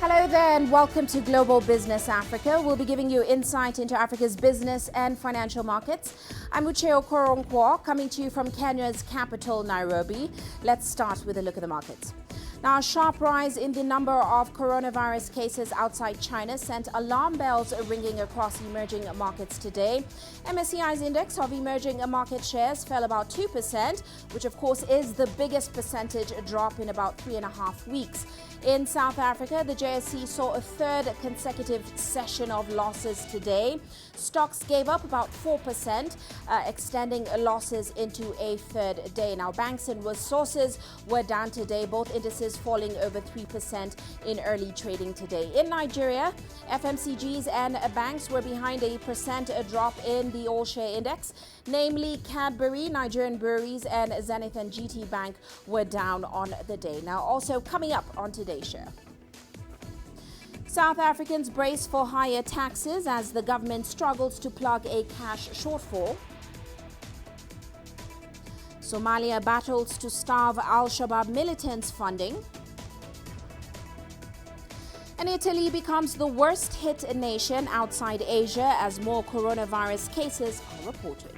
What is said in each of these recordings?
Hello there and welcome to Global Business Africa. We'll be giving you insight into Africa's business and financial markets. I'm Uche Okoronkwo, coming to you from Kenya's capital, Nairobi. Let's start with a look at the markets. Now, a sharp rise in the number of coronavirus cases outside China sent alarm bells ringing across emerging markets today. MSCI's index of emerging market shares fell about 2%, which of course is the biggest percentage drop in about 3.5 weeks. In South Africa, the JSE saw a third consecutive session of losses today. Stocks gave up about 4%, extending losses into a third day. Now, banks and resources were down today, both indices falling over 3% in early trading today. In Nigeria, FMCGs and banks were behind a drop in the all-share index. Namely, Cadbury, Nigerian Breweries, and Zenith and GT Bank were down on the day. Now, also coming up on today's show, South Africans brace for higher taxes as the government struggles to plug a cash shortfall. Somalia battles to starve Al-Shabaab militants' funding. And Italy becomes the worst hit nation outside Asia as more coronavirus cases are reported.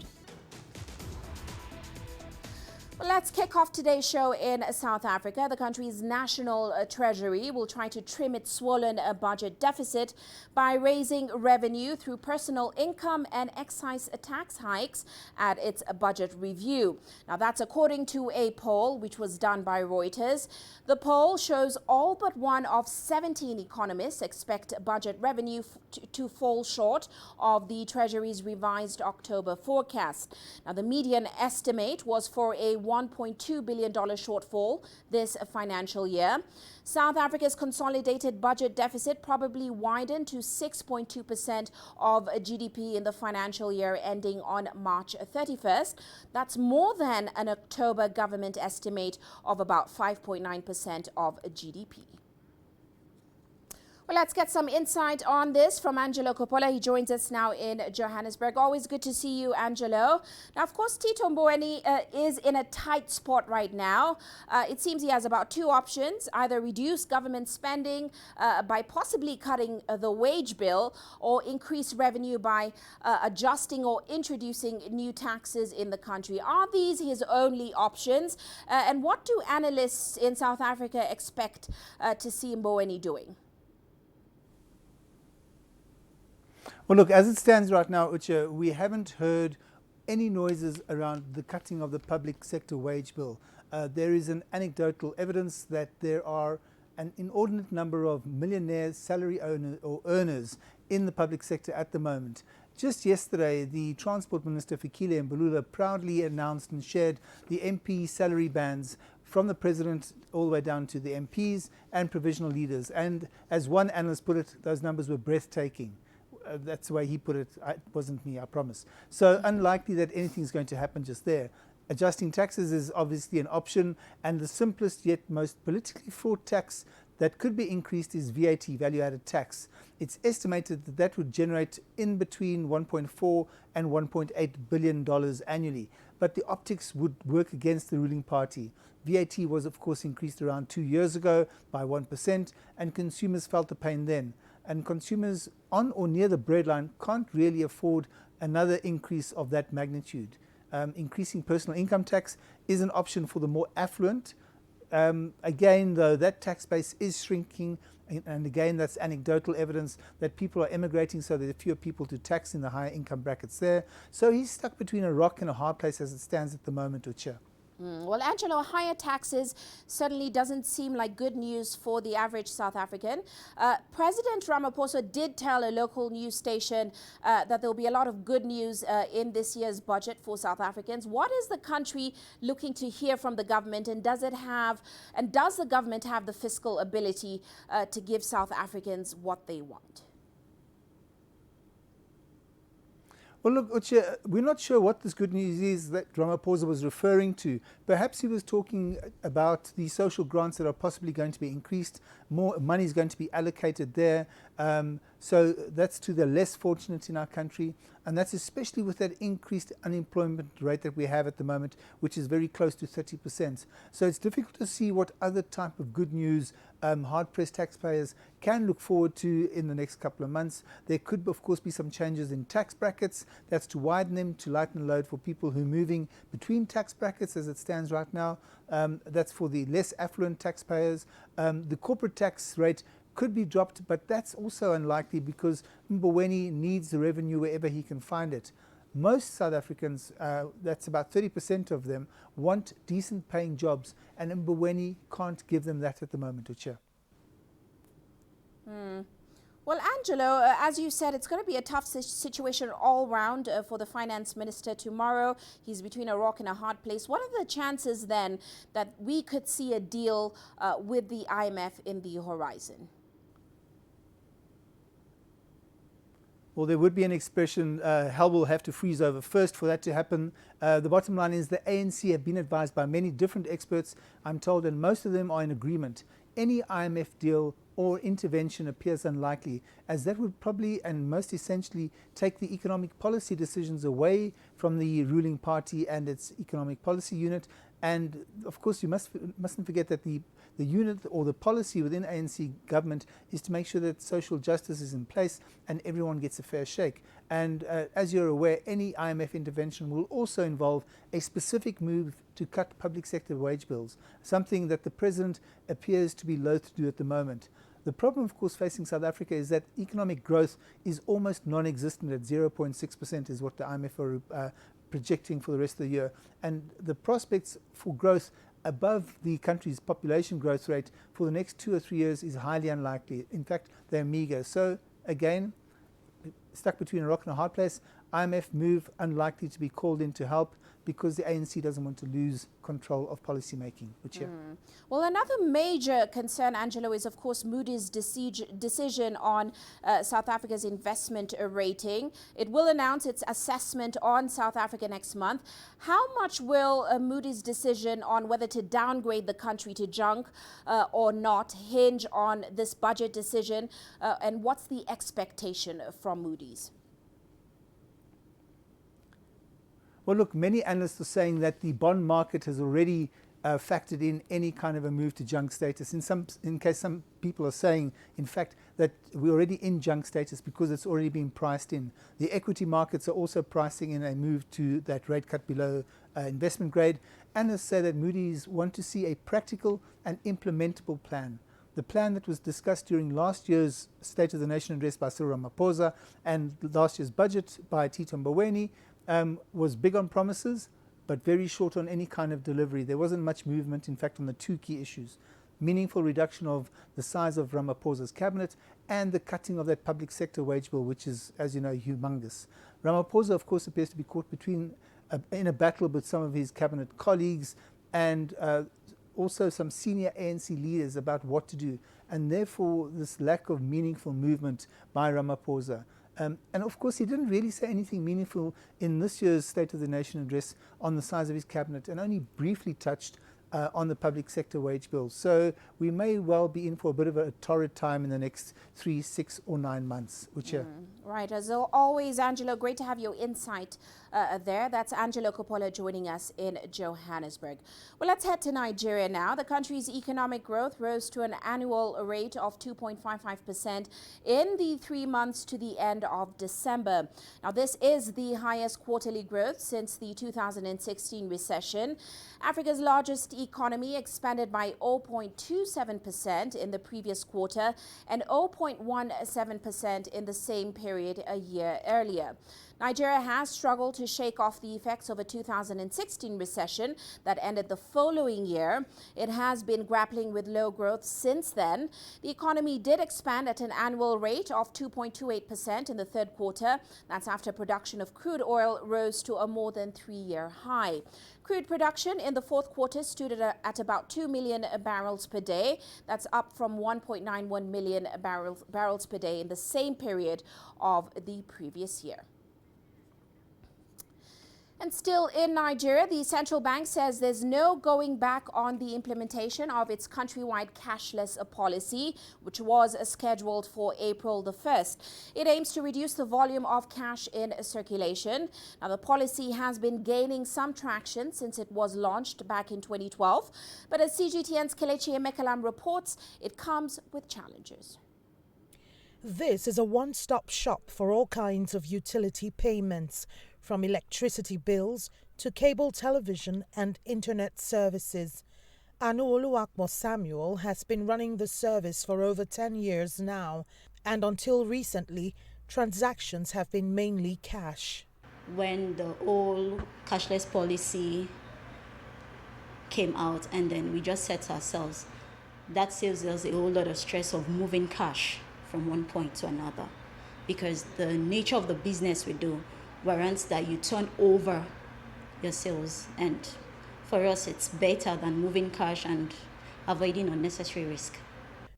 Well, let's kick off today's show in South Africa. The country's national treasury will try to trim its swollen budget deficit by raising revenue through personal income and excise tax hikes at its budget review. Now, that's according to a poll which was done by Reuters. The poll shows all but one of 17 economists expect budget revenue to fall short of the Treasury's revised October forecast. Now, the median estimate was for a $1.2 billion shortfall this financial year. South Africa's consolidated budget deficit probably widened to 6.2% of GDP in the financial year ending on March 31st. That's more than an October government estimate of about 5.9% of GDP. Well, let's get some insight on this from Angelo Coppola. He joins us now in Johannesburg. Always good to see you, Angelo. Now, of course, Tito Mboweni is in a tight spot right now. It seems he has about two options: either reduce government spending by possibly cutting the wage bill, or increase revenue by adjusting or introducing new taxes in the country. Are these his only options? And what do analysts in South Africa expect to see Mboweni doing? Well, look, as it stands right now, Uche, we haven't heard any noises around the cutting of the public sector wage bill. There is an anecdotal evidence that there are an inordinate number of millionaire salary earners in the public sector at the moment. Just yesterday, the Transport Minister, Fikile Mbalula, proudly announced and shared the MP salary bands from the President all the way down to the MPs and provisional leaders. And as one analyst put it, those numbers were breathtaking. That's the way he put it. It wasn't me, I promise. So unlikely that anything's going to happen just there. Adjusting taxes is obviously an option, and the simplest yet most politically fraught tax that could be increased is VAT, value-added tax. It's estimated that that would generate in between $1.4 and $1.8 billion annually. But the optics would work against the ruling party. VAT was, of course, increased around 2 years ago by 1%, and consumers felt the pain then. And consumers on or near the breadline can't really afford another increase of that magnitude. Increasing personal income tax is an option for the more affluent. Again, though, that tax base is shrinking, and again, that's anecdotal evidence that people are emigrating, so there are fewer people to tax in the higher income brackets there. So he's stuck between a rock and a hard place as it stands at the moment, Uche. Well, Angelo, higher taxes certainly doesn't seem like good news for the average South African. President Ramaphosa did tell a local news station that there will be a lot of good news in this year's budget for South Africans. What is the country looking to hear from the government, and does the government have the fiscal ability to give South Africans what they want? Well, look, Uche, we're not sure what this good news is that Ramaphosa was referring to. Perhaps he was talking about the social grants that are possibly going to be increased. more money is going to be allocated there. So that's to the less fortunate in our country, and that's especially with that increased unemployment rate that we have at the moment, which is very close to 30%. So it's difficult to see what other type of good news hard-pressed taxpayers can look forward to in the next couple of months. There could, of course, be some changes in tax brackets. That's to widen them, to lighten the load for people who are moving between tax brackets as it stands right now. That's for the less affluent taxpayers. The corporate tax rate could be dropped, but that's also unlikely because Mboweni needs the revenue wherever he can find it. Most South Africans, that's about 30% of them, want decent paying jobs, and Mboweni can't give them that at the moment, Uche. Well, Angelo, as you said, it's going to be a tough situation all round for the finance minister tomorrow. He's between a rock and a hard place. What are the chances then that we could see a deal with the IMF in the horizon? Well, there would be an expression, hell will have to freeze over first for that to happen. The bottom line is the ANC have been advised by many different experts, I'm told, and most of them are in agreement. Any IMF deal or intervention appears unlikely, as that would probably and most essentially take the economic policy decisions away from the ruling party and its economic policy unit. And of course, you mustn't forget that the unit or the policy within ANC government is to make sure that social justice is in place and everyone gets a fair shake. And as you're aware, any IMF intervention will also involve a specific move to cut public sector wage bills, something that the president appears to be loath to do at the moment. The problem, of course, facing South Africa is that economic growth is almost non-existent at 0.6% is what the IMF are projecting for the rest of the year. And the prospects for growth above the country's population growth rate for the next 2 or 3 years is highly unlikely. In fact, they're meager. So again, stuck between a rock and a hard place. IMF move unlikely to be called in to help because the ANC doesn't want to lose control of policy making. Well, another major concern, Angelo, is of course Moody's decision on South Africa's investment rating. It will announce its assessment on South Africa next month. How much will Moody's decision on whether to downgrade the country to junk or not hinge on this budget decision? And what's the expectation from Moody's? Well, look, many analysts are saying that the bond market has already factored in any kind of a move to junk status. In case some people are saying, in fact, that we're already in junk status because it's already been priced in. The equity markets are also pricing in a move to that rate cut below investment grade. Analysts say that Moody's want to see a practical and implementable plan. The plan that was discussed during last year's State of the Nation address by Cyril Ramaphosa and last year's budget by Tito Mboweni was big on promises, but very short on any kind of delivery. There wasn't much movement, in fact, on the two key issues: meaningful reduction of the size of Ramaphosa's cabinet and the cutting of that public sector wage bill, which is, as you know, humongous. Ramaphosa, of course, appears to be caught in a battle with some of his cabinet colleagues and also some senior ANC leaders about what to do, and therefore this lack of meaningful movement by Ramaphosa. And of course, he didn't really say anything meaningful in this year's State of the Nation address on the size of his cabinet, and only briefly touched on the public sector wage bill. So we may well be in for a bit of a torrid time in the next 3, 6 or 9 months. Right, as always, Angelo, great to have your insight there. That's Angelo Coppola joining us in Johannesburg. Well, let's head to Nigeria now. The country's economic growth rose to an annual rate of 2.55% in the 3 months to the end of December. Now, this is the highest quarterly growth since the 2016 recession. Africa's largest economy expanded by 0.27% in the previous quarter and 0.17% in the same period a year earlier. Nigeria has struggled to shake off the effects of a 2016 recession that ended the following year. It has been grappling with low growth since then. The economy did expand at an annual rate of 2.28% in the third quarter. That's after production of crude oil rose to a more than 3-year high. Crude production in the fourth quarter stood at about 2 million barrels per day. That's up from 1.91 million barrels per day in the same period of the previous year. And still in Nigeria, the central bank says there's no going back on the implementation of its countrywide cashless policy, which was scheduled for April the 1st. It aims to reduce the volume of cash in circulation. Now, the policy has been gaining some traction since it was launched back in 2012. But as CGTN's Kelechi Emekalam reports, it comes with challenges. This is a one-stop shop for all kinds of utility payments, from electricity bills to cable television and internet services. Oluwakmo Samuel has been running the service for over 10 years now, and until recently, transactions have been mainly cash. When the whole cashless policy came out and then we just said to ourselves, that saves us a whole lot of stress of moving cash from one point to another, because the nature of the business we do warrants that you turn over your sales, and for us it's better than moving cash and avoiding unnecessary risk.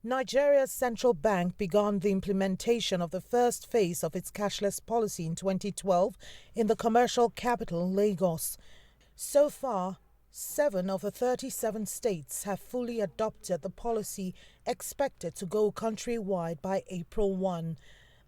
Nigeria's central bank began the implementation of the first phase of its cashless policy in 2012 in the commercial capital, Lagos. So far, 7 of the 37 states have fully adopted the policy, expected to go countrywide by April 1.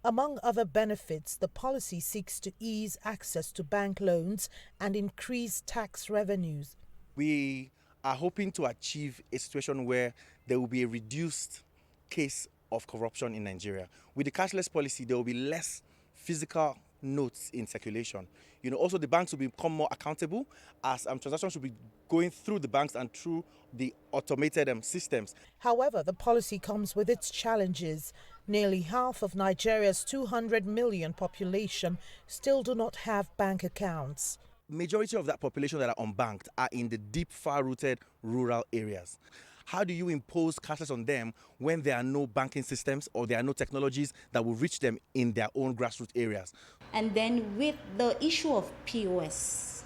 Among other benefits, the policy seeks to ease access to bank loans and increase tax revenues. We are hoping to achieve a situation where there will be a reduced case of corruption in Nigeria. With the cashless policy, there will be less physical notes in circulation. Also the banks will become more accountable, as transactions will be going through the banks and through the automated systems. However, the policy comes with its challenges. Nearly half of Nigeria's 200 million population still do not have bank accounts. Majority of that population that are unbanked are in the deep, far-rooted rural areas. How do you impose cashless on them when there are no banking systems or there are no technologies that will reach them in their own grassroots areas? And then with the issue of POS,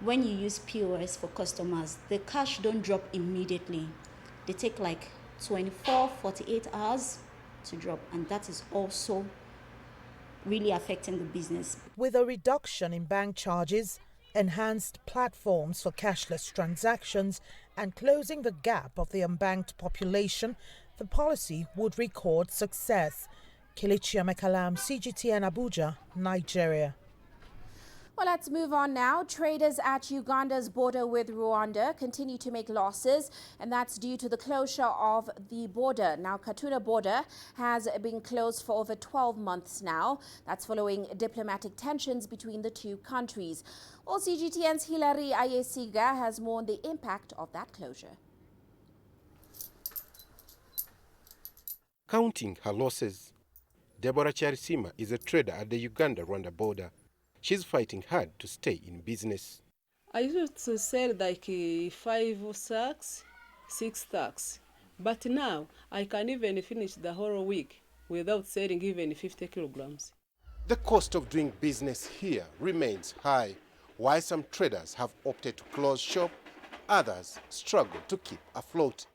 when you use POS for customers, the cash don't drop immediately. They take like 24, 48 hours to drop, and that is also really affecting the business. With a reduction in bank charges, enhanced platforms for cashless transactions, and closing the gap of the unbanked population, the policy would record success. Kelechi Emekalam, CGTN Abuja, Nigeria. Well, let's move on now. Traders at Uganda's border with Rwanda continue to make losses, and that's due to the closure of the border. Now, Gatuna border has been closed for over 12 months now. That's following diplomatic tensions between the two countries. Well, CGTN's Hilary Ayesiga has mourned the impact of that closure. Counting her losses, Deborah Charisima is a trader at the Uganda-Rwanda border. She's fighting hard to stay in business. I used to sell like 5 sacks, 6 sacks. But now I can even finish the whole week without selling even 50 kilograms. The cost of doing business here remains high. While some traders have opted to close shop, others struggle to keep afloat.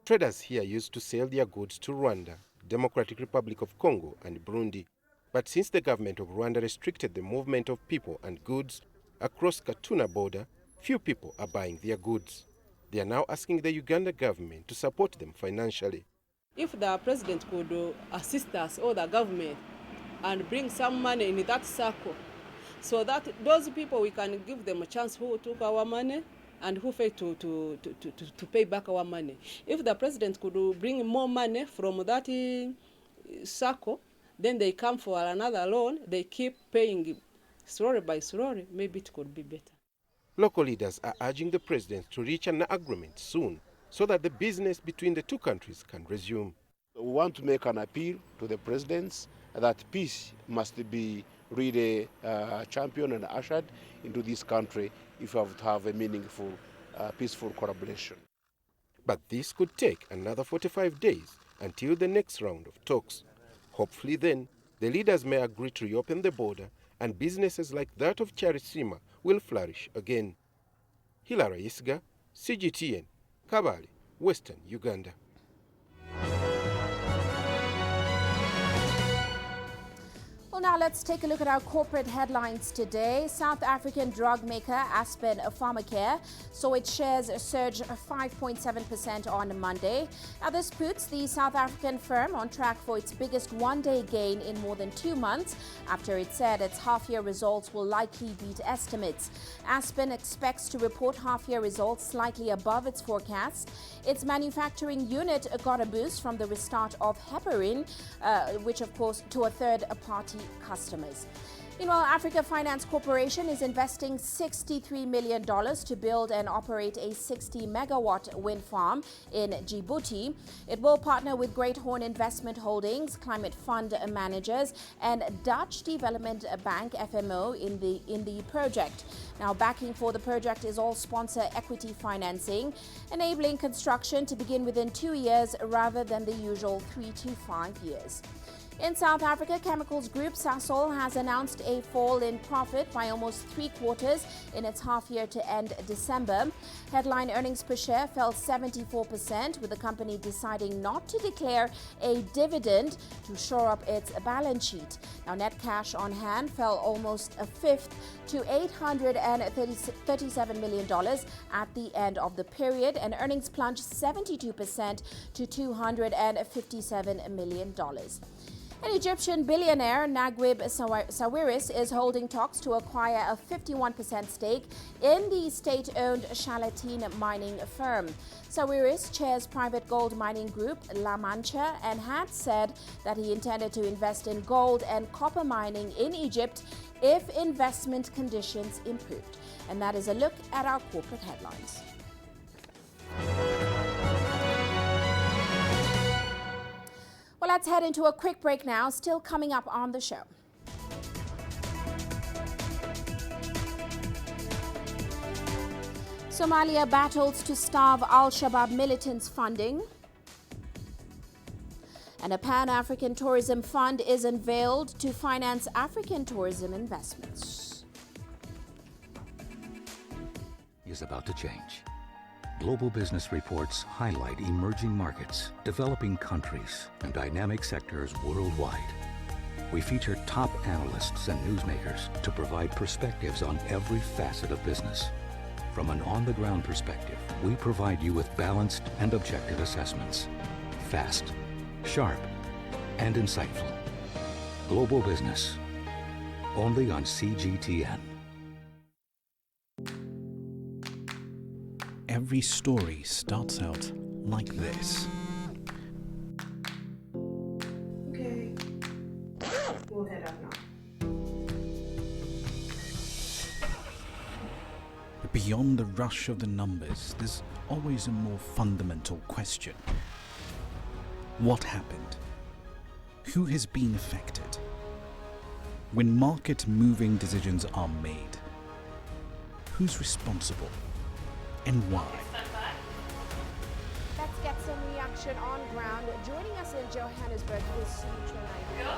Traders here used to sell their goods to Rwanda, Democratic Republic of Congo and Burundi. But since the government of Rwanda restricted the movement of people and goods across Gatuna border, few people are buying their goods. They are now asking the Uganda government to support them financially. If the president could assist us or the government and bring some money in that circle, so that those people, we can give them a chance who took our money and who failed to pay back our money. If the president could bring more money from that circle, then they come for another loan, they keep paying slowly by slowly, maybe it could be better. Local leaders are urging the president to reach an agreement soon so that the business between the two countries can resume. We want to make an appeal to the presidents that peace must be really championed and ushered into this country if we have to have a meaningful, peaceful collaboration. But this could take another 45 days until the next round of talks. Hopefully then, the leaders may agree to reopen the border and businesses like that of Charisima will flourish again. Hilary Isga, CGTN, Kabale, Western Uganda. Well, Well, now let's take a look at our corporate headlines today. South African drug maker Aspen Pharmacare saw its shares surge 5.7% on Monday. Now, this puts the South African firm on track for its biggest one-day gain in more than 2 months after it said its half-year results will likely beat estimates. Aspen expects to report half-year results slightly above its forecast. Its manufacturing unit got a boost from the restart of heparin, which of course to a third-party customers. Meanwhile, Africa Finance Corporation is investing $63 million to build and operate a 60-megawatt wind farm in Djibouti. It will partner with Great Horn Investment Holdings, Climate Fund Managers, and Dutch Development Bank (FMO) in the project. Now, backing for the project is all sponsor equity financing, enabling construction to begin within 2 years rather than the usual 3 to 5 years. In South Africa, chemicals group Sasol has announced a fall in profit by almost 3/4 in its half-year to end December. Headline earnings per share fell 74%, with the company deciding not to declare a dividend to shore up its balance sheet. Now, net cash on hand fell almost a fifth to $837 million at the end of the period, and earnings plunged 72% to $257 million. An Egyptian billionaire, Naguib Sawiris, is holding talks to acquire a 51% stake in the state-owned Shalatin mining firm. Sawiris chairs private gold mining group La Mancha and had said that he intended to invest in gold and copper mining in Egypt if investment conditions improved. And that is a look at our corporate headlines. Well, let's head into a quick break now, still coming up on the show. Somalia battles to starve Al-Shabaab militants' funding. And a Pan-African Tourism Fund is unveiled to finance African tourism investments. Is about to change. Global business reports highlight emerging markets, developing countries, and dynamic sectors worldwide. We feature top analysts and newsmakers to provide perspectives on every facet of business. From an on-the-ground perspective, we provide you with balanced and objective assessments. Fast, sharp, and insightful. Global business. Only on CGTN. Every story starts out like this. Okay. We'll head up now. Beyond the rush of the numbers, there's always a more fundamental question. What happened? Who has been affected? When market-moving decisions are made, who's responsible? And why? Let's get some reaction on ground. Joining us in Johannesburg is Uche Okoronkwo.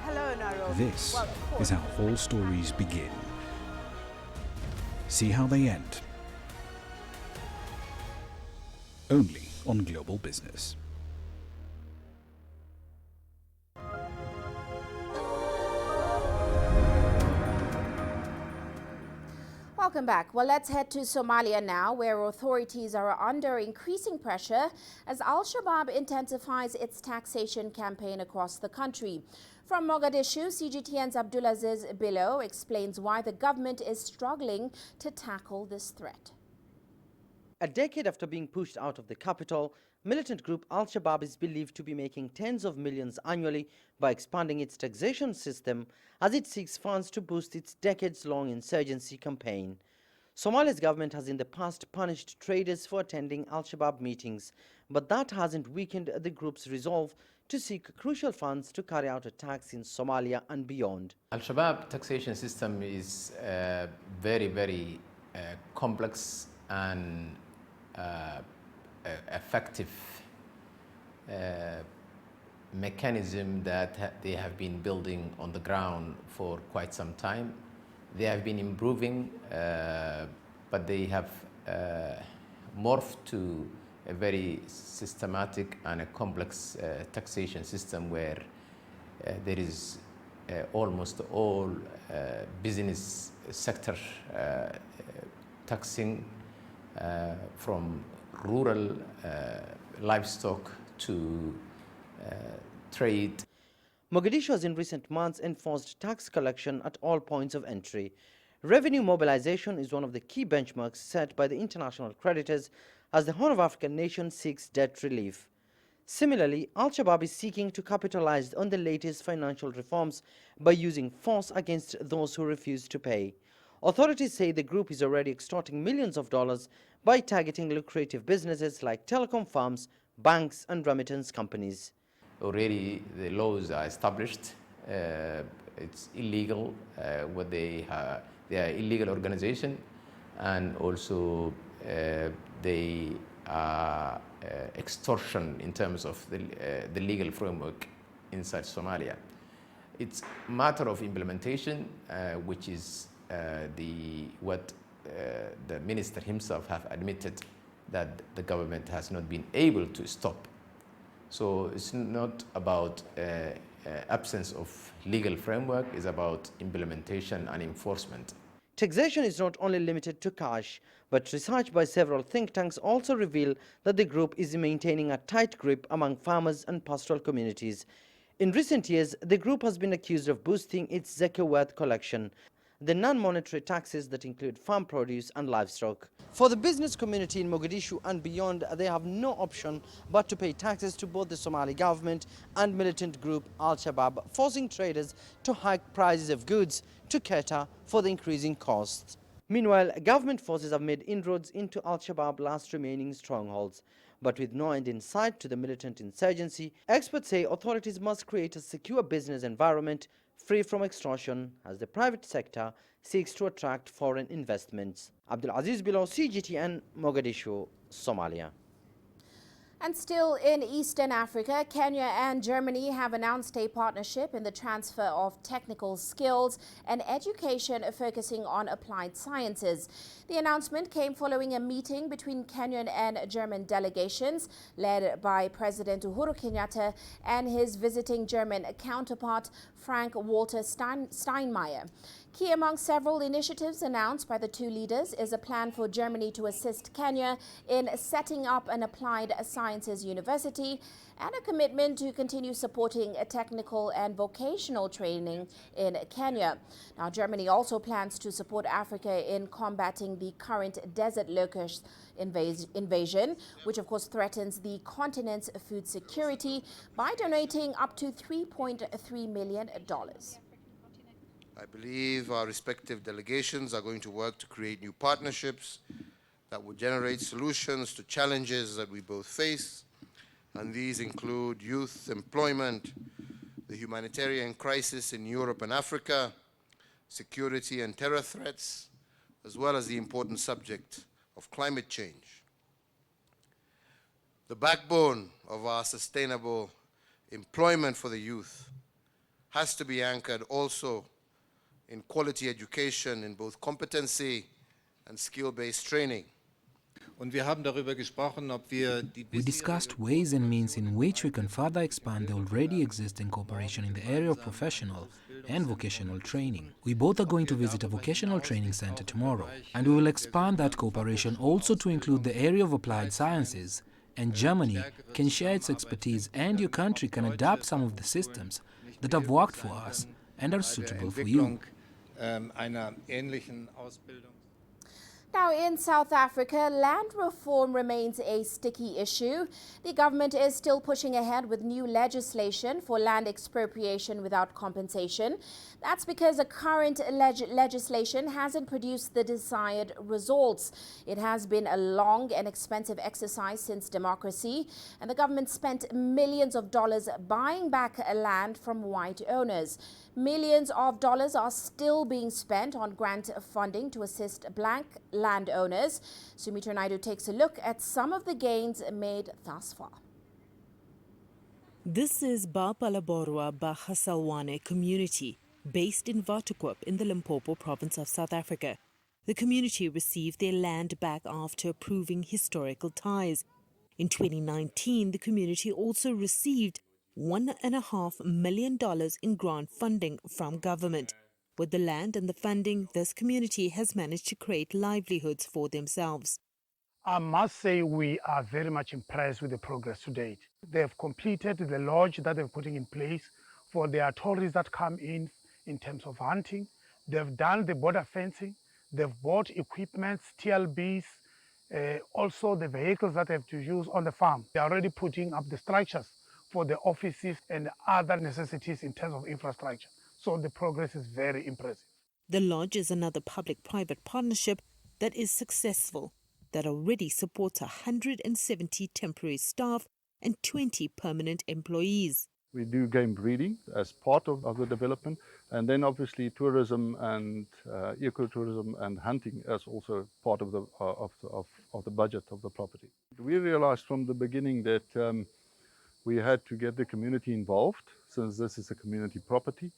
Hello, Nairobi. This is how all stories begin. See how they end. Only on Global Business. Welcome back. Well, let's head to Somalia now, where authorities are under increasing pressure as Al-Shabaab intensifies its taxation campaign across the country. From Mogadishu, CGTN's Abdulaziz Bilo explains why the government is struggling to tackle this threat. A decade after being pushed out of the capital, militant group Al-Shabaab is believed to be making tens of millions annually by expanding its taxation system as it seeks funds to boost its decades-long insurgency campaign. Somalia's government has in the past punished traders for attending Al-Shabaab meetings, but that hasn't weakened the group's resolve to seek crucial funds to carry out attacks in Somalia and beyond. Al-Shabaab taxation system is very, very complex and effective mechanism that they have been building on the ground for quite some time. They have been improving, but they have morphed to a very systematic and a complex taxation system where there is almost all business sector taxing from rural livestock to trade. Mogadishu has in recent months enforced tax collection at all points of entry. Revenue mobilization is one of the key benchmarks set by the international creditors as the Horn of Africa nation seeks debt relief. Similarly, Al-Shabaab is seeking to capitalize on the latest financial reforms by using force against those who refuse to pay. Authorities say the group is already extorting millions of dollars by targeting lucrative businesses like telecom firms, banks and remittance companies. Already the laws are established. It's illegal what they are illegal organization, and also they are extortion in terms of the legal framework inside Somalia. It's a matter of implementation, which is what the minister himself have admitted that the government has not been able to stop. So it's not about absence of legal framework, it's about implementation and enforcement. Taxation is not only limited to cash, but research by several think tanks also reveal that the group is maintaining a tight grip among farmers and pastoral communities. In recent years, the group has been accused of boosting its Zakawath collection, the non-monetary taxes that include farm produce and livestock. For the business community in Mogadishu and beyond, they have no option but to pay taxes to both the Somali government and militant group Al-Shabaab, forcing traders to hike prices of goods to cater for the increasing costs. Meanwhile, government forces have made inroads into Al-Shabaab last remaining strongholds. But with no end in sight to the militant insurgency, experts say authorities must create a secure business environment free from extortion as the private sector seeks to attract foreign investments. Abdul Aziz Bilo, CGTN, Mogadishu, Somalia. And still in Eastern Africa, Kenya and Germany have announced a partnership in the transfer of technical skills and education focusing on applied sciences. The announcement came following a meeting between Kenyan and German delegations led by President Uhuru Kenyatta and his visiting German counterpart, Frank-Walter Steinmeier. Key among several initiatives announced by the two leaders is a plan for Germany to assist Kenya in setting up an applied sciences university and a commitment to continue supporting technical and vocational training in Kenya. Now, Germany also plans to support Africa in combating the current desert locust invasion, which of course threatens the continent's food security, by donating up to $3.3 million. I believe our respective delegations are going to work to create new partnerships that will generate solutions to challenges that we both face, and these include youth employment, the humanitarian crisis in Europe and Africa, security and terror threats, as well as the important subject of climate change. The backbone of our sustainable employment for the youth has to be anchored also in quality education in both competency and skill-based training. We discussed ways and means in which we can further expand the already existing cooperation in the area of professional and vocational training. We both are going to visit a vocational training center tomorrow, and we will expand that cooperation also to include the area of applied sciences. And Germany can share its expertise, and your country can adapt some of the systems that have worked for us and are suitable for you. Now, in South Africa, land reform remains a sticky issue. The government is still pushing ahead with new legislation for land expropriation without compensation. That's because the current legislation hasn't produced the desired results. It has been a long and expensive exercise since democracy, and the government spent millions of dollars buying back land from white owners. Millions of dollars are still being spent on grant funding to assist black landowners. Sumitra Naidu takes a look at some of the gains made thus far. This is Bapalaborwa Bahasalwane community, based in Wautuquip in the Limpopo province of South Africa. The community received their land back after proving historical ties. In 2019, the community also received $1.5 million in grant funding from government. With the land and the funding, this community has managed to create livelihoods for themselves. I must say we are very much impressed with the progress to date. They have completed the lodge that they're putting in place for their tourists that come in terms of hunting. They've done the border fencing. They've bought equipment, TLBs, also the vehicles that they have to use on the farm. They're already putting up the structures for the offices and other necessities in terms of infrastructure. So the progress is very impressive. The lodge is another public-private partnership that is successful, that already supports 170 temporary staff and 20 permanent employees. We do game breeding as part of the development, and then obviously tourism and ecotourism and hunting as also part of the budget of the property. We realized from the beginning that we had to get the community involved, since this is a community property.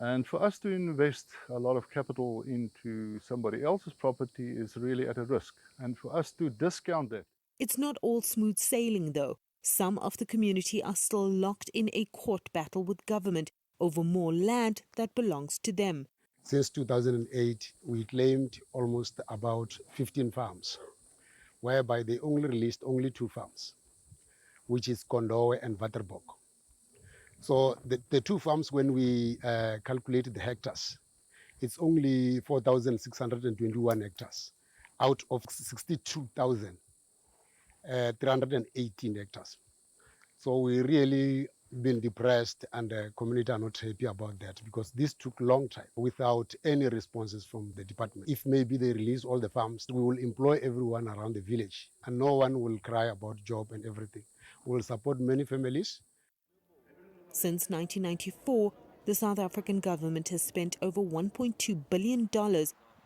And for us to invest a lot of capital into somebody else's property is really at a risk. And for us to discount that. It's not all smooth sailing, though. Some of the community are still locked in a court battle with government over more land that belongs to them. Since 2008, we claimed almost about 15 farms, whereby they only released only 2 farms, which is Kondowe and Waterbok. So the 2 farms, when we calculated the hectares, it's only 4,621 hectares out of 62,318 hectares. So we really been depressed, and the community are not happy about that, because this took a long time without any responses from the department. If maybe they release all the farms, we will employ everyone around the village and no one will cry about job and everything. We will support many families. Since 1994, the South African government has spent over $1.2 billion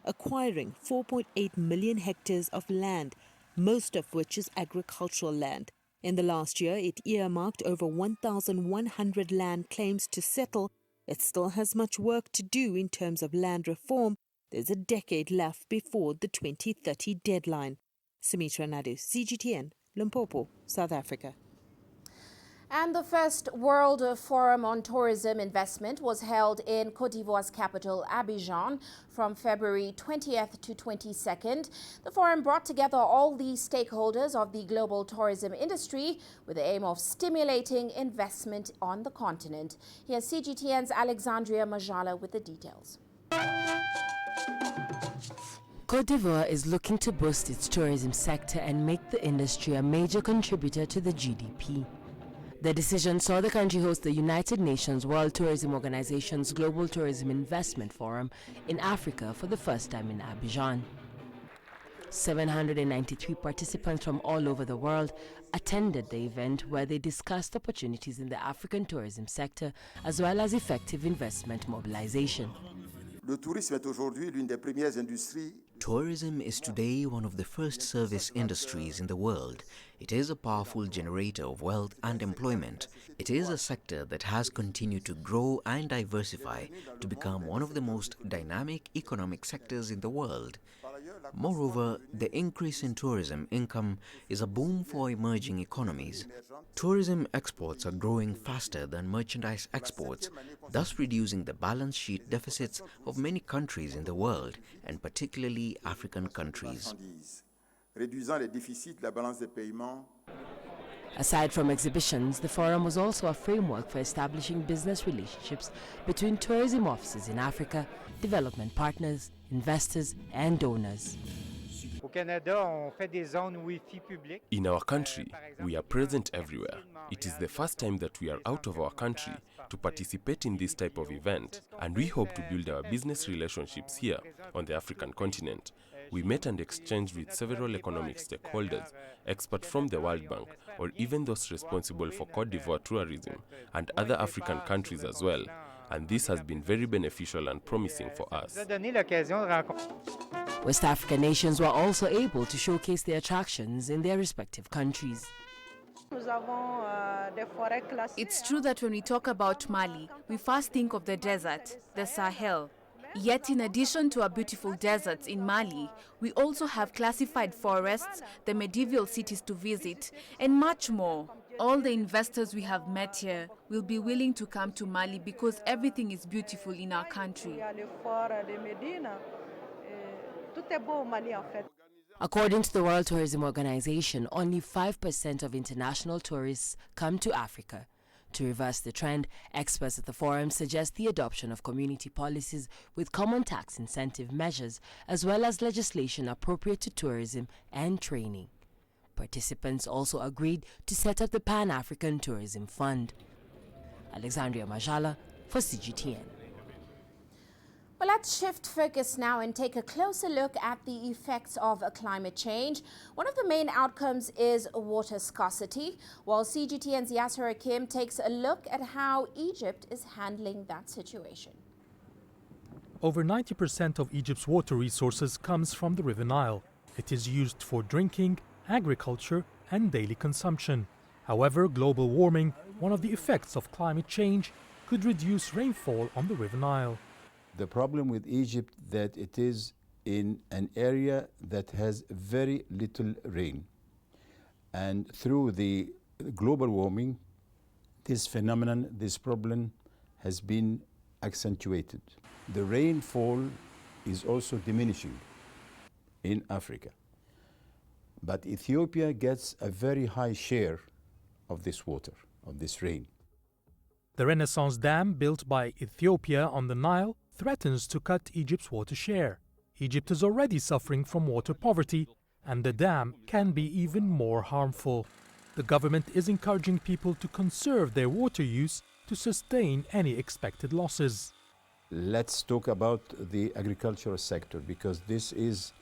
acquiring 4.8 million hectares of land, most of which is agricultural land. In the last year, it earmarked over 1,100 land claims to settle. It still has much work to do in terms of land reform. There's a decade left before the 2030 deadline. Sumitra Nadu, CGTN, Limpopo, South Africa. And the first World Forum on Tourism Investment was held in Côte d'Ivoire's capital, Abidjan, from February 20th to 22nd. The forum brought together all the stakeholders of the global tourism industry with the aim of stimulating investment on the continent. Here's CGTN's Alexandria Majala with the details. Côte d'Ivoire is looking to boost its tourism sector and make the industry a major contributor to the GDP. The decision saw the country host the United Nations World Tourism Organization's Global Tourism Investment Forum in Africa for the first time in Abidjan. 793 participants from all over the world attended the event, where they discussed opportunities in the African tourism sector as well as effective investment mobilization. Tourism is today one of the first service industries in the world. It is a powerful generator of wealth and employment. It is a sector that has continued to grow and diversify to become one of the most dynamic economic sectors in the world. Moreover, the increase in tourism income is a boom for emerging economies. Tourism exports are growing faster than merchandise exports, thus reducing the balance sheet deficits of many countries in the world, and particularly African countries. Aside from exhibitions, the forum was also a framework for establishing business relationships between tourism offices in Africa, development partners, investors and donors. In our country, we are present everywhere. It is the first time that we are out of our country to participate in this type of event, and we hope to build our business relationships here on the African continent. We met and exchanged with several economic stakeholders, experts from the World Bank, or even those responsible for Côte d'Ivoire tourism and other African countries as well. And this has been very beneficial and promising for us. West African nations were also able to showcase their attractions in their respective countries. It's true that when we talk about Mali, we first think of the desert, the Sahel. Yet in addition to our beautiful deserts in Mali, we also have classified forests, the medieval cities to visit, and much more. All the investors we have met here will be willing to come to Mali because everything is beautiful in our country. According to the World Tourism Organization, only 5% of international tourists come to Africa. To reverse the trend, experts at the forum suggest the adoption of community policies with common tax incentive measures, as well as legislation appropriate to tourism and training. Participants also agreed to set up the Pan-African Tourism Fund. Alexandria Majala for CGTN. Well, let's shift focus now and take a closer look at the effects of climate change. One of the main outcomes is water scarcity, while CGTN's Yasser Hakim takes a look at how Egypt is handling that situation. Over 90% of Egypt's water resources comes from the River Nile. It is used for drinking, agriculture and daily consumption. However, global warming, one of the effects of climate change, could reduce rainfall on the River Nile. The problem with Egypt that it is in an area that has very little rain. And through the global warming, this phenomenon, this problem has been accentuated. The rainfall is also diminishing in Africa. But Ethiopia gets a very high share of this water, of this rain. The Renaissance Dam built by Ethiopia on the Nile threatens to cut Egypt's water share. Egypt is already suffering from water poverty, and the dam can be even more harmful. The government is encouraging people to conserve their water use to sustain any expected losses. Let's talk about the agricultural sector, because this is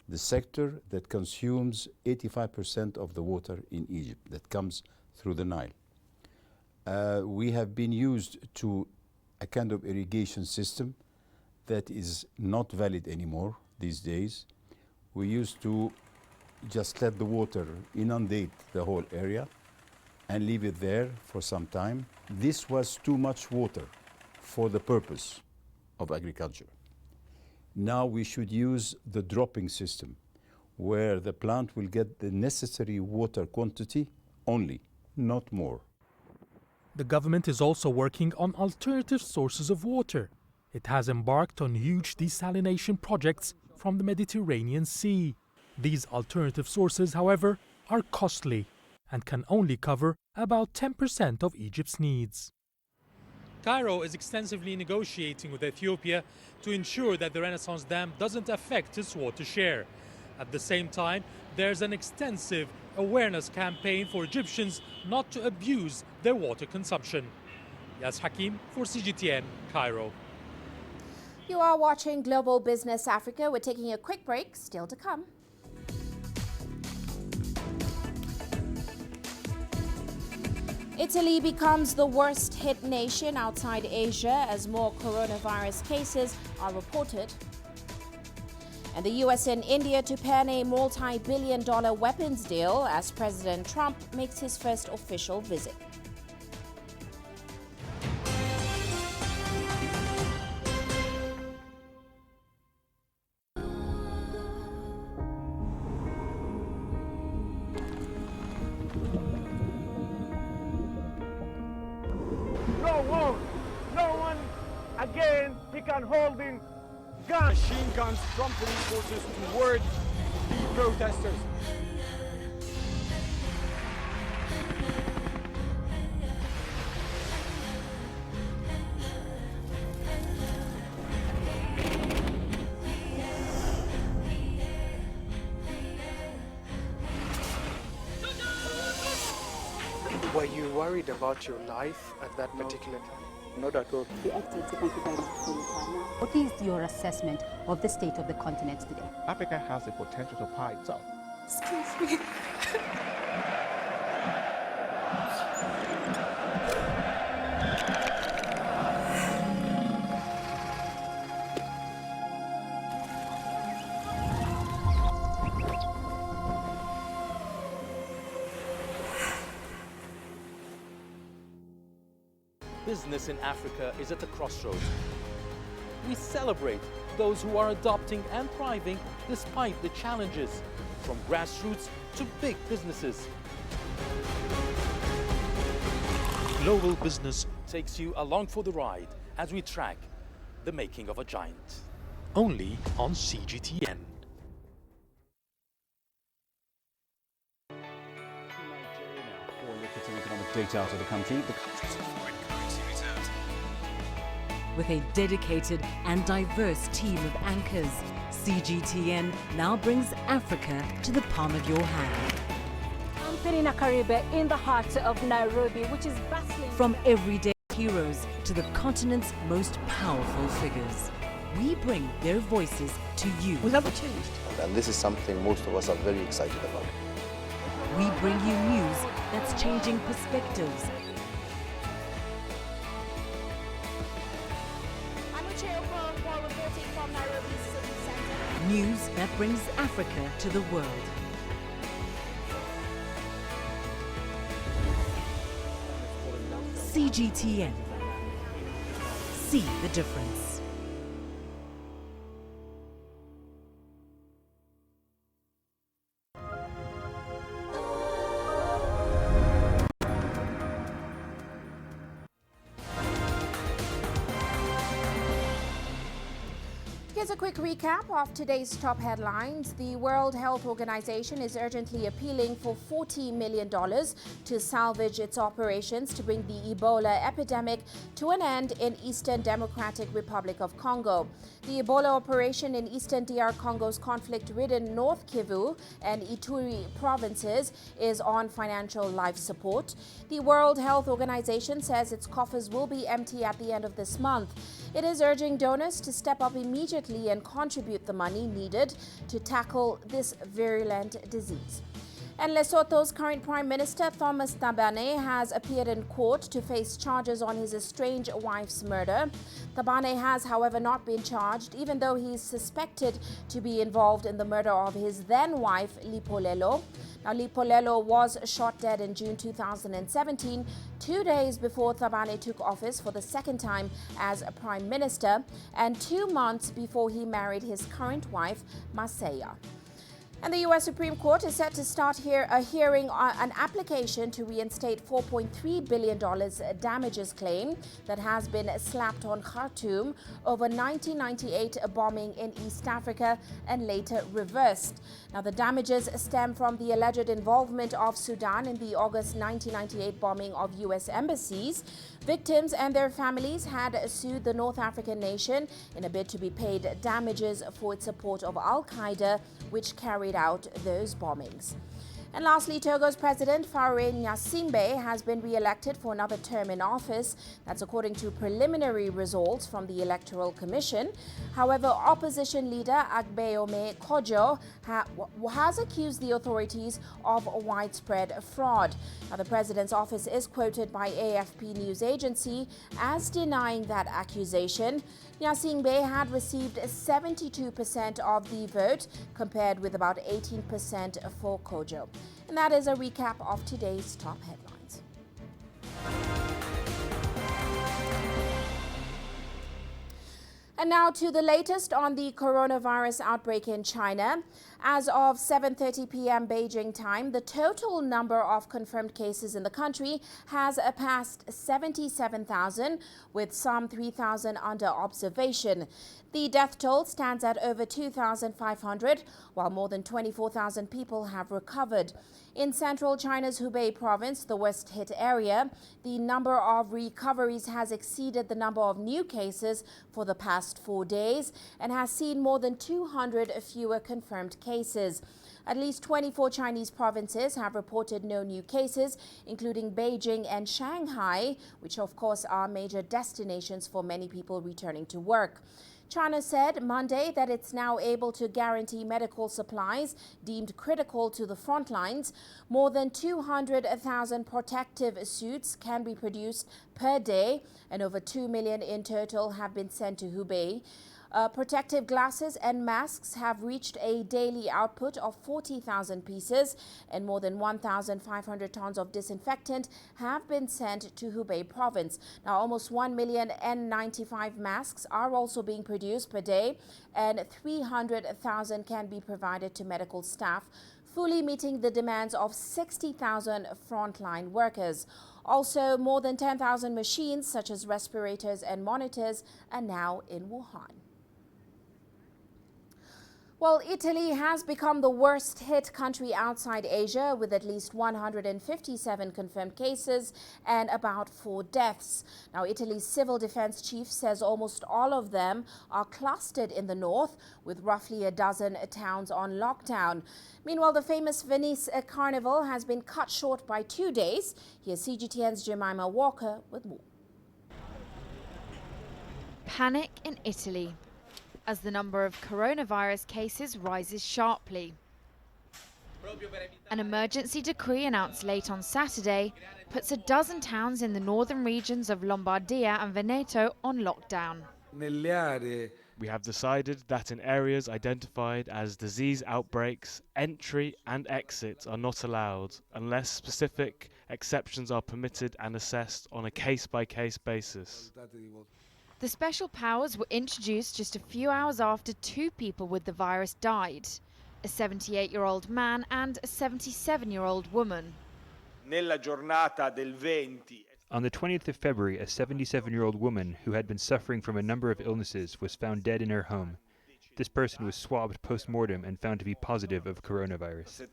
the sector that consumes 85% of the water in Egypt that comes through the Nile. We have been used to a kind of irrigation system that is not valid anymore these days. We used to just let the water inundate the whole area and leave it there for some time. This was too much water for the purpose of agriculture. Now we should use the dropping system, where the plant will get the necessary water quantity only, not more. The government is also working on alternative sources of water. It has embarked on huge desalination projects from the Mediterranean Sea. These alternative sources, however, are costly and can only cover about 10% of Egypt's needs. Cairo is extensively negotiating with Ethiopia to ensure that the Renaissance Dam doesn't affect its water share. At the same time, there's an extensive awareness campaign for Egyptians not to abuse their water consumption. Yas Hakim for CGTN, Cairo. You are watching Global Business Africa. We're taking a quick break, still to come. Italy becomes the worst hit nation outside Asia as more coronavirus cases are reported. And the US and India to pen a multi-billion-dollar weapons deal as President Trump makes his first official visit. No one again began holding guns. Machine guns from police forces towards the protesters. Were you worried about your life at that particular time? Not at all. Thank you very much for your time. What is your assessment of the state of the continent today? Africa has the potential to power itself. Excuse me. Business in Africa is at a crossroads. We celebrate those who are adopting and thriving despite the challenges, from grassroots to big businesses. Global Business takes you along for the ride as we track the making of a giant. Only on CGTN. Economic data out of the country. The country's foreign currency reserves. With a dedicated and diverse team of anchors, CGTN now brings Africa to the palm of your hand. I'm Penina Karibe in the heart of Nairobi, which is bustling. From everyday heroes to the continent's most powerful figures, we bring their voices to you. We have changed, and this is something most of us are very excited about. We bring you news that's changing perspectives. I'm Uche Okoronkwo reporting from Nairobi's city center. News that brings Africa to the world. CGTN. See the difference. Here's a quick recap of today's top headlines. The World Health Organization is urgently appealing for $40 million to salvage its operations to bring the Ebola epidemic to an end in Eastern Democratic Republic of Congo. The Ebola operation in Eastern DR Congo's conflict-ridden North Kivu and Ituri provinces is on financial life support. The World Health Organization says its coffers will be empty at the end of this month. It is urging donors to step up immediately and contribute the money needed to tackle this virulent disease. And Lesotho's current Prime Minister, Thomas Thabane, has appeared in court to face charges on his estranged wife's murder. Thabane has, however, not been charged, even though he is suspected to be involved in the murder of his then-wife, Lipolelo. Now, Lipolelo was shot dead in June 2017, 2 days before Thabane took office for the second time as a Prime Minister, and 2 months before he married his current wife, Maseya. And the U.S. Supreme Court is set to start a hearing on an application to reinstate $4.3 billion damages claim that has been slapped on Khartoum over 1998 bombing in East Africa and later reversed. Now, the damages stem from the alleged involvement of Sudan in the August 1998 bombing of U.S. embassies. Victims and their families had sued the North African nation in a bid to be paid damages for its support of Al-Qaeda, which carried out those bombings. And lastly, Togo's President Faure Gnassingbé has been re-elected for another term in office. That's according to preliminary results from the Electoral Commission. However, opposition leader Agbeome Kojo has accused the authorities of widespread fraud. Now, the president's office is quoted by AFP news agency as denying that accusation. Gnassingbé had received 72% of the vote, compared with about 18% for Kojo. And that is a recap of today's top headlines. And now to the latest on the coronavirus outbreak in China. As of 7:30 p.m. Beijing time, the total number of confirmed cases in the country has passed 77,000, with some 3,000 under observation. The death toll stands at over 2,500, while more than 24,000 people have recovered. In central China's Hubei province, the worst-hit area, the number of recoveries has exceeded the number of new cases for the past 4 days and has seen more than 200 fewer confirmed cases. At least 24 Chinese provinces have reported no new cases, including Beijing and Shanghai, which of course are major destinations for many people returning to work. China said Monday that it's now able to guarantee medical supplies deemed critical to the front lines. More than 200,000 protective suits can be produced per day, and over 2 million in total have been sent to Hubei. Protective glasses and masks have reached a daily output of 40,000 pieces, and more than 1,500 tons of disinfectant have been sent to Hubei province. Now, almost 1 million N95 masks are also being produced per day, and 300,000 can be provided to medical staff. fully meeting the demands of 60,000 frontline workers. Also, more than 10,000 machines, such as respirators and monitors, are now in Wuhan. Well, Italy has become the worst hit country outside Asia, with at least 157 confirmed cases and about 4 deaths. Now, Italy's civil defense chief says almost all of them are clustered in the north, with roughly a dozen towns on lockdown. Meanwhile, the famous Venice Carnival has been cut short by 2 days. Here's CGTN's Jemima Walker with more. Panic in Italy as the number of coronavirus cases rises sharply. An emergency decree announced late on Saturday puts a dozen towns in the northern regions of Lombardia and Veneto on lockdown. We have decided that in areas identified as disease outbreaks, entry and exit are not allowed unless specific exceptions are permitted and assessed on a case-by-case basis. The special powers were introduced just a few hours after 2 people with the virus died, a 78-year-old man and a 77-year-old woman. On the 20th of February, a 77-year-old woman who had been suffering from a number of illnesses was found dead in her home. This person was swabbed post-mortem and found to be positive of coronavirus.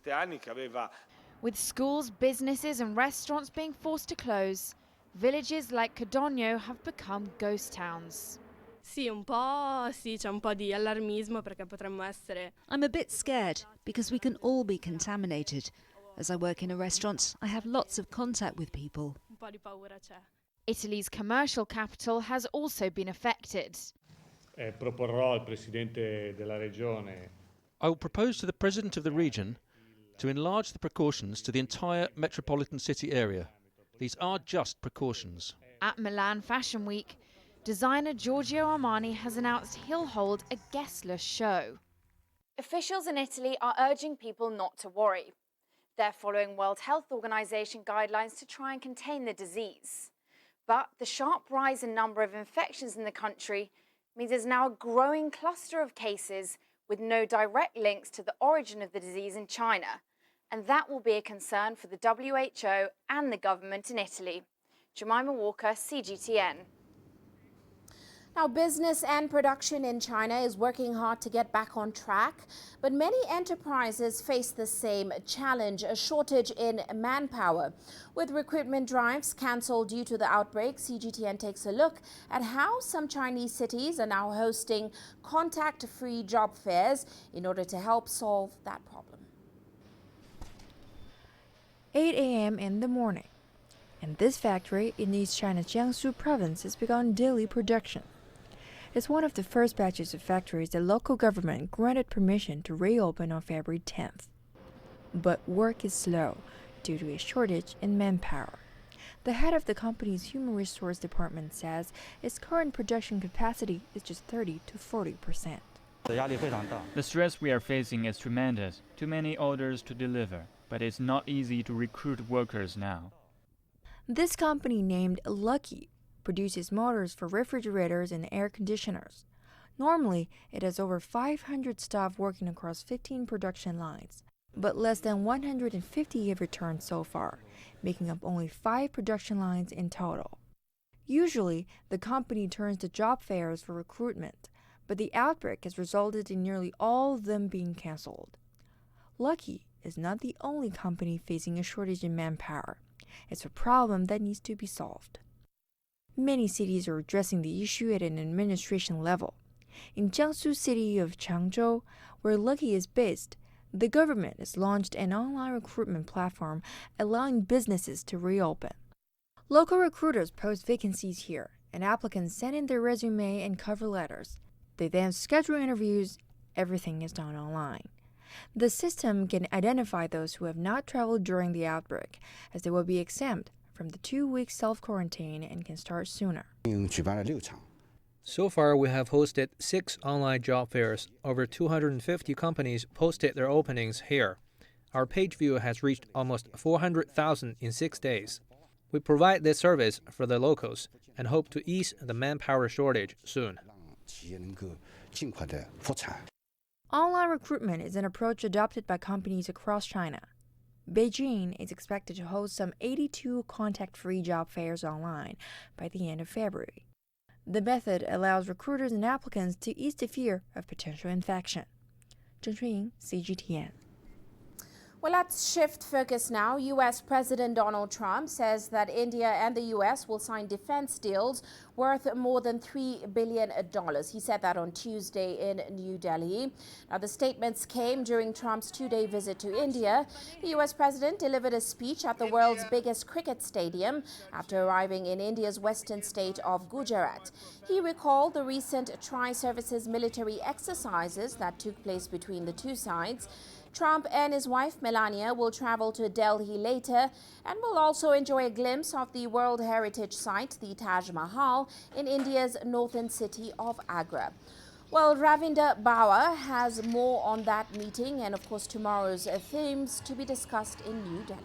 With schools, businesses and restaurants being forced to close, villages like Codogno have become ghost towns. Sì, un po' sì, c'è un po' di allarmismo perché potremmo essere. I'm a bit scared because we can all be contaminated. As I work in a restaurant, I have lots of contact with people. Un po' di paura c'è. Italy's commercial capital has also been affected. Proporrò al presidente della regione. I will propose to the president of the region to enlarge the precautions to the entire metropolitan city area. These are just precautions. At Milan Fashion Week, designer Giorgio Armani has announced he'll hold a guestless show. Officials in Italy are urging people not to worry. They're following World Health Organization guidelines to try and contain the disease. But the sharp rise in number of infections in the country means there's now a growing cluster of cases with no direct links to the origin of the disease in China. And that will be a concern for the WHO and the government in Italy. Jemima Walker, CGTN. Now, business and production in China is working hard to get back on track, but many enterprises face the same challenge, a shortage in manpower. With recruitment drives cancelled due to the outbreak, CGTN takes a look at how some Chinese cities are now hosting contact-free job fairs in order to help solve that problem. 8 a.m. in the morning, and this factory in East China's Jiangsu province has begun daily production. It's one of the first batches of factories the local government granted permission to reopen on February 10th. But work is slow due to a shortage in manpower. The head of the company's human resource department says its current production capacity is just 30 to 40%. The stress we are facing is tremendous. Too many orders to deliver. But it's not easy to recruit workers now. This company, named Lucky, produces motors for refrigerators and air conditioners. Normally, it has over 500 staff working across 15 production lines, but less than 150 have returned so far, making up only 5 production lines in total. Usually, the company turns to job fairs for recruitment, but the outbreak has resulted in nearly all of them being cancelled. Lucky is not the only company facing a shortage in manpower. It's a problem that needs to be solved. Many cities are addressing the issue at an administration level. In Jiangsu city of Changzhou, where Lucky is based, the government has launched an online recruitment platform allowing businesses to reopen. Local recruiters post vacancies here, and applicants send in their resume and cover letters. They then schedule interviews. Everything is done online. The system can identify those who have not traveled during the outbreak, as they will be exempt from the 2-week self-quarantine and can start sooner. So far, we have hosted 6 online job fairs. Over 250 companies posted their openings here. Our page view has reached almost 400,000 in 6 days. We provide this service for the locals and hope to ease the manpower shortage soon. Online recruitment is an approach adopted by companies across China. Beijing is expected to host some 82 contact-free job fairs online by the end of February. The method allows recruiters and applicants to ease the fear of potential infection. Zheng Chunying, CGTN. Well, let's shift focus now. U.S. President Donald Trump says that India and the U.S. will sign defense deals worth more than $3 billion. He said that on Tuesday in New Delhi. Now, the statements came during Trump's two-day visit to India. The U.S. president delivered a speech at the world's biggest cricket stadium after arriving in India's western state of Gujarat. He recalled the recent tri-services military exercises that took place between the two sides. Trump and his wife Melania will travel to Delhi later and will also enjoy a glimpse of the World Heritage Site, the Taj Mahal, in India's northern city of Agra. Well, Ravinder Bauer has more on that meeting and, of course, tomorrow's themes to be discussed in New Delhi.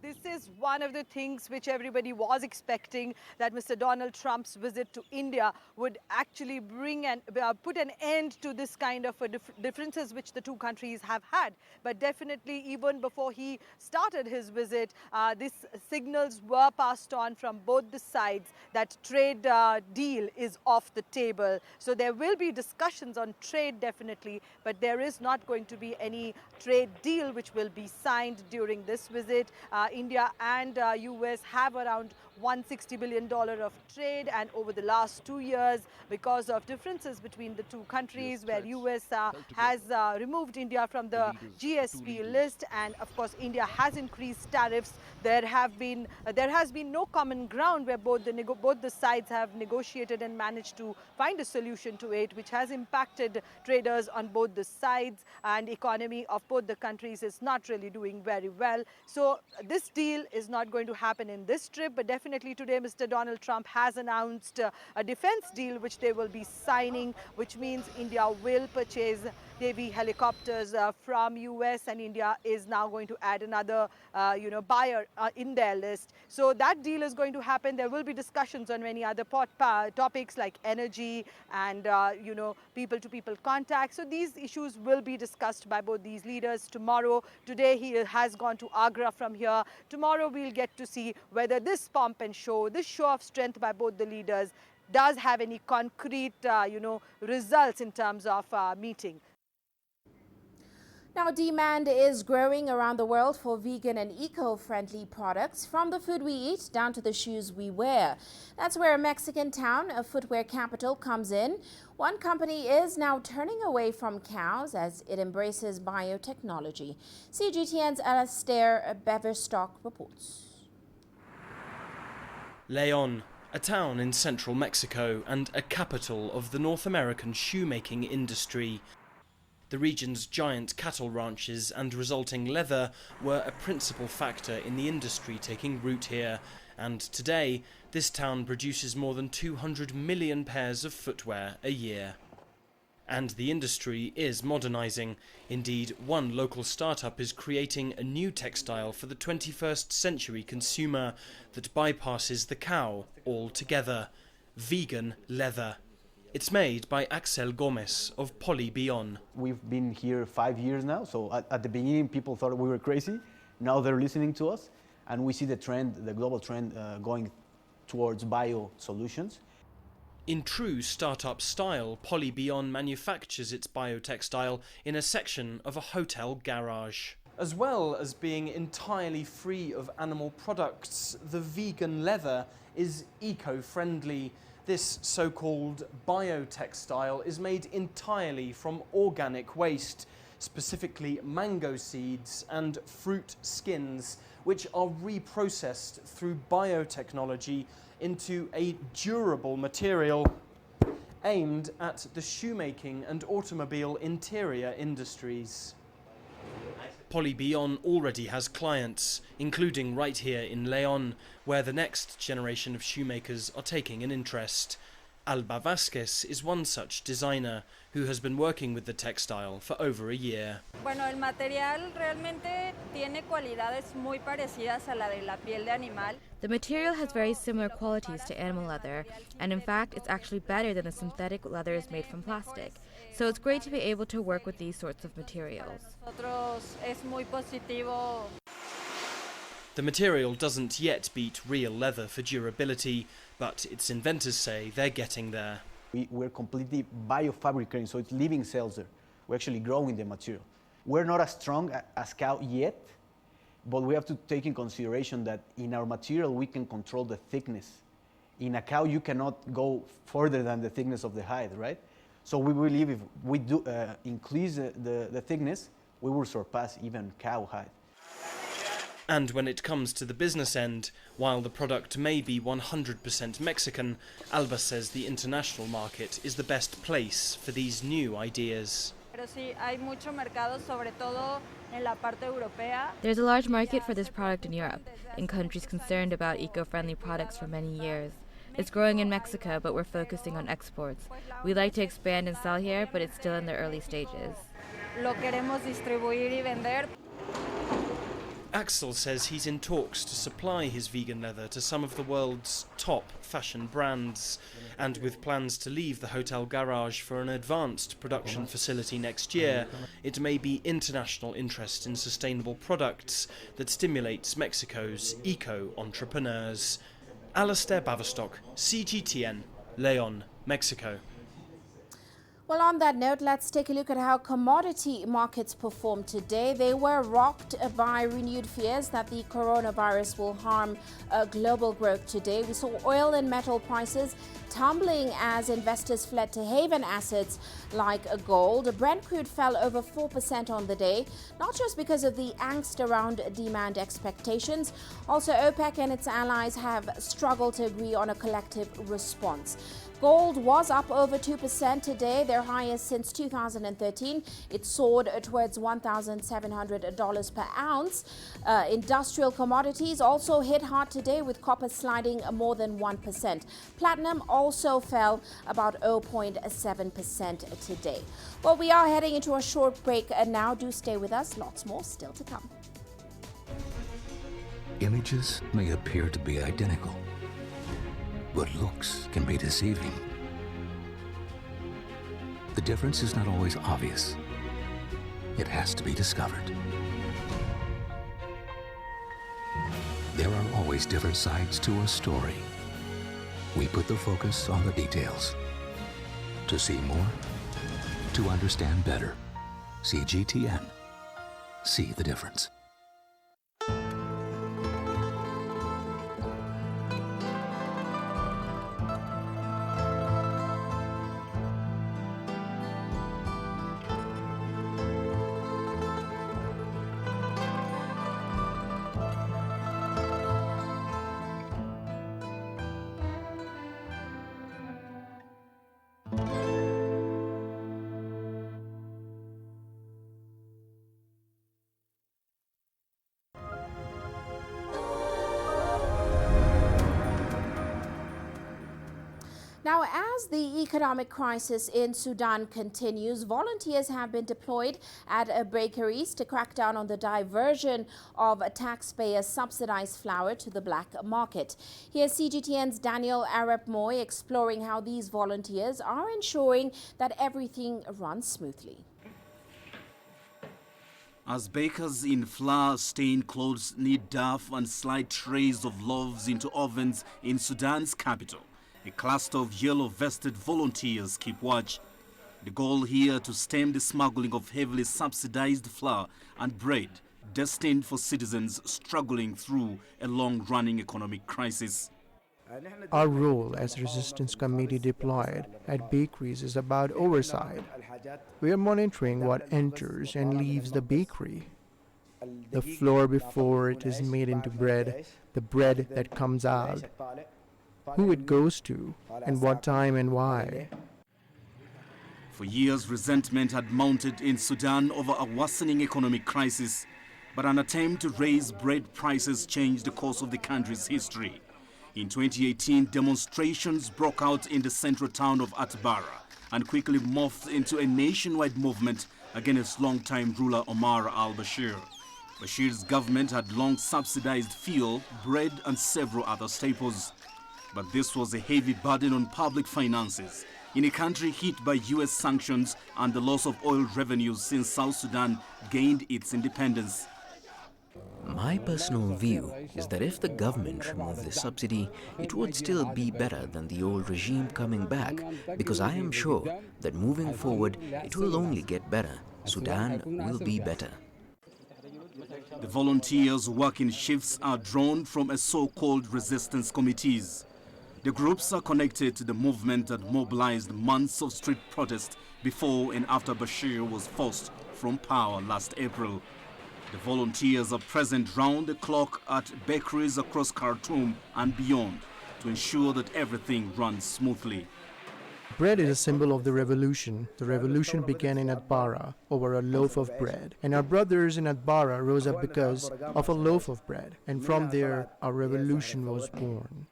This is one of the things which everybody was expecting, that Mr. Donald Trump's visit to India would actually bring and put an end to this kind of differences which the two countries have had. But definitely, even before he started his visit, these signals were passed on from both the sides that trade deal is off the table. So there will be discussions on trade definitely, but there is not going to be any trade deal which will be signed during this visit. India and US have around $160 billion of trade, and over the last 2 years, because of differences between the two countries, where US has removed India from the GSP list, and of course India has increased tariffs, there has been no common ground where both the sides have negotiated and managed to find a solution to it, which has impacted traders on both the sides, and economy of both the countries is not really doing very well. So this deal is not going to happen in this trip, but definitely today Mr. Donald Trump has announced a defense deal which they will be signing, which means India will purchase Navy helicopters from US, and India is now going to add another buyer in their list. So that deal is going to happen. There will be discussions on many other topics like energy and people-to-people contact. So these issues will be discussed by both these leaders tomorrow. Today he has gone to Agra from here. Tomorrow we'll get to see whether this pomp and show, this show of strength by both the leaders does have any concrete results in terms of meeting. Now, demand is growing around the world for vegan and eco-friendly products, from the food we eat down to the shoes we wear. That's where a Mexican town, a footwear capital, comes in. One company is now turning away from cows as it embraces biotechnology. CGTN's Alastair Beverstock reports. Leon, a town in central Mexico and a capital of the North American shoemaking industry. The region's giant cattle ranches and resulting leather were a principal factor in the industry taking root here, and today this town produces more than 200 million pairs of footwear a year. And the industry is modernising. Indeed, one local startup is creating a new textile for the 21st century consumer that bypasses the cow altogether: vegan leather. It's made by Axel Gomez of Polybion. We've been here 5 years now, so at the beginning people thought we were crazy. Now they're listening to us, and we see the trend, the global trend, going towards bio solutions. In true startup style, Polybion manufactures its biotextile in a section of a hotel garage. As well as being entirely free of animal products, the vegan leather is eco-friendly. This so-called biotextile is made entirely from organic waste, specifically mango seeds and fruit skins, which are reprocessed through biotechnology into a durable material aimed at the shoemaking and automobile interior industries. Polybion already has clients, including right here in Leon, where the next generation of shoemakers are taking an interest. Alba Vasquez is one such designer who has been working with the textile for over a year. Bueno, el material realmente tiene cualidades muy parecidas a la de la piel de animal. The material has very similar qualities to animal leather, and in fact it's actually better than the synthetic leathers made from plastic. So it's great to be able to work with these sorts of materials. Es muy positivo. The material doesn't yet beat real leather for durability, but its inventors say they're getting there. We're completely biofabricating, so it's living cells there. We're actually growing the material. We're not as strong as cow yet, but we have to take in consideration that in our material we can control the thickness. In a cow you cannot go further than the thickness of the hide, right? So we believe if we do increase the thickness, we will surpass even cow hide. And when it comes to the business end, while the product may be 100% Mexican, Alba says the international market is the best place for these new ideas. There's a large market for this product in Europe, in countries concerned about eco-friendly products for many years. It's growing in Mexico, but we're focusing on exports. We'd like to expand and sell here, but it's still in the early stages. Lo queremos distribuir y vender. Axel says he's in talks to supply his vegan leather to some of the world's top fashion brands, and with plans to leave the hotel garage for an advanced production facility next year, it may be international interest in sustainable products that stimulates Mexico's eco-entrepreneurs. Alistair Baverstock, CGTN, Leon, Mexico. Well, on that note, let's take a look at how commodity markets performed today. They were rocked by renewed fears that the coronavirus will harm global growth today. We saw oil and metal prices tumbling as investors fled to haven assets like gold. Brent crude fell over 4% on the day, not just because of the angst around demand expectations. Also, OPEC and its allies have struggled to agree on a collective response. Gold was up over 2% today, their highest since 2013. It soared towards $1,700 per ounce. Industrial commodities also hit hard today, with copper sliding more than 1%. Platinum also fell about 0.7% today. Well, we are heading into a short break now. Do stay with us. Lots more still to come. Images may appear to be identical, but looks can be deceiving. The difference is not always obvious. It has to be discovered. There are always different sides to a story. We put the focus on the details. To see more, to understand better. CGTN. See the difference. Now, as the economic crisis in Sudan continues, volunteers have been deployed at bakeries to crack down on the diversion of taxpayers' subsidized flour to the black market. Here's CGTN's Daniel Arap Moy exploring how these volunteers are ensuring that everything runs smoothly. As bakers in flour-stained clothes knead dough and slide trays of loaves into ovens in Sudan's capital, a cluster of yellow-vested volunteers keep watch. The goal here to stem the smuggling of heavily subsidized flour and bread destined for citizens struggling through a long-running economic crisis. Our role as Resistance Committee deployed at bakeries is about oversight. We are monitoring what enters and leaves the bakery. The flour before it is made into bread, the bread that comes out, who it goes to, and what time and why. For years, resentment had mounted in Sudan over a worsening economic crisis, but an attempt to raise bread prices changed the course of the country's history. In 2018, demonstrations broke out in the central town of Atbara and quickly morphed into a nationwide movement against longtime ruler Omar al-Bashir. Bashir's government had long subsidized fuel, bread and several other staples. But this was a heavy burden on public finances in a country hit by US sanctions and the loss of oil revenues since South Sudan gained its independence. My personal view is that if the government removed the subsidy, it would still be better than the old regime coming back, because I am sure that moving forward it will only get better. Sudan will be better. The volunteers who work in shifts are drawn from a so-called resistance committees. The groups are connected to the movement that mobilized months of street protest before and after Bashir was forced from power last April. The volunteers are present round the clock at bakeries across Khartoum and beyond to ensure that everything runs smoothly. Bread is a symbol of the revolution. The revolution began in Atbara over a loaf of bread. And our brothers in Atbara rose up because of a loaf of bread. And from there, our revolution was born.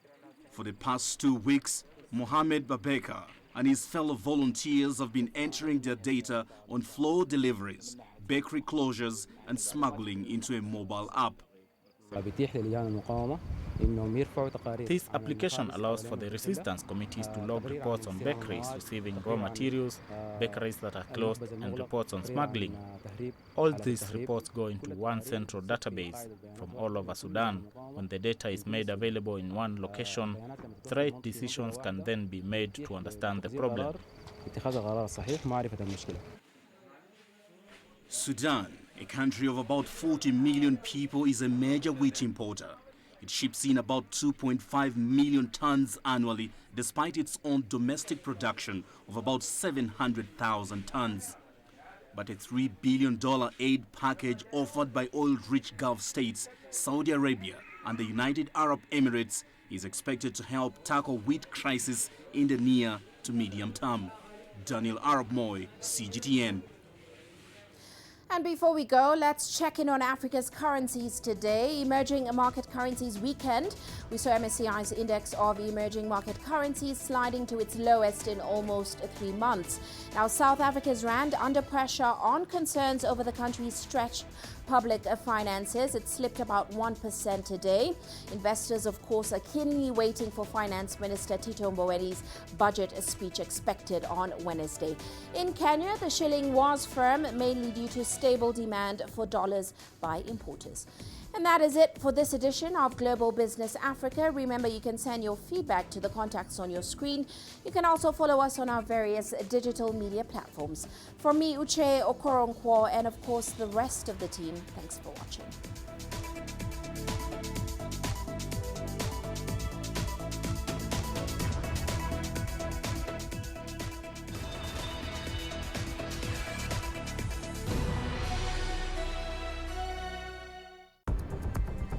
For the past 2 weeks, Mohamed Babeka and his fellow volunteers have been entering their data on floor deliveries, bakery closures and smuggling into a mobile app. This application allows for the resistance committees to log reports on bakeries receiving raw materials, bakeries that are closed, and reports on smuggling. All these reports go into one central database from all over Sudan. When the data is made available in one location, the right decisions can then be made to understand the problem. Sudan, a country of about 40 million people, is a major wheat importer. It ships in about 2.5 million tons annually, despite its own domestic production of about 700,000 tons. But a $3 billion aid package offered by oil-rich Gulf states, Saudi Arabia and the United Arab Emirates is expected to help tackle wheat crisis in the near to medium term. Daniel Arab Moy, CGTN. And before we go, let's check in on Africa's currencies today. Emerging market currencies weekend. We saw MSCI's index of emerging market currencies sliding to its lowest in almost 3 months. Now, South Africa's rand under pressure on concerns over the country's stretched public finances. It slipped about 1% today. Investors, of course, are keenly waiting for Finance Minister Tito Mbowene's budget speech expected on Wednesday. In Kenya, the shilling was firm, mainly due to stable demand for dollars by importers. And that is it for this edition of Global Business Africa. Remember, you can send your feedback to the contacts on your screen. You can also follow us on our various digital media platforms. From me, Uche Okoronkwo, and of course the rest of the team, thanks for watching.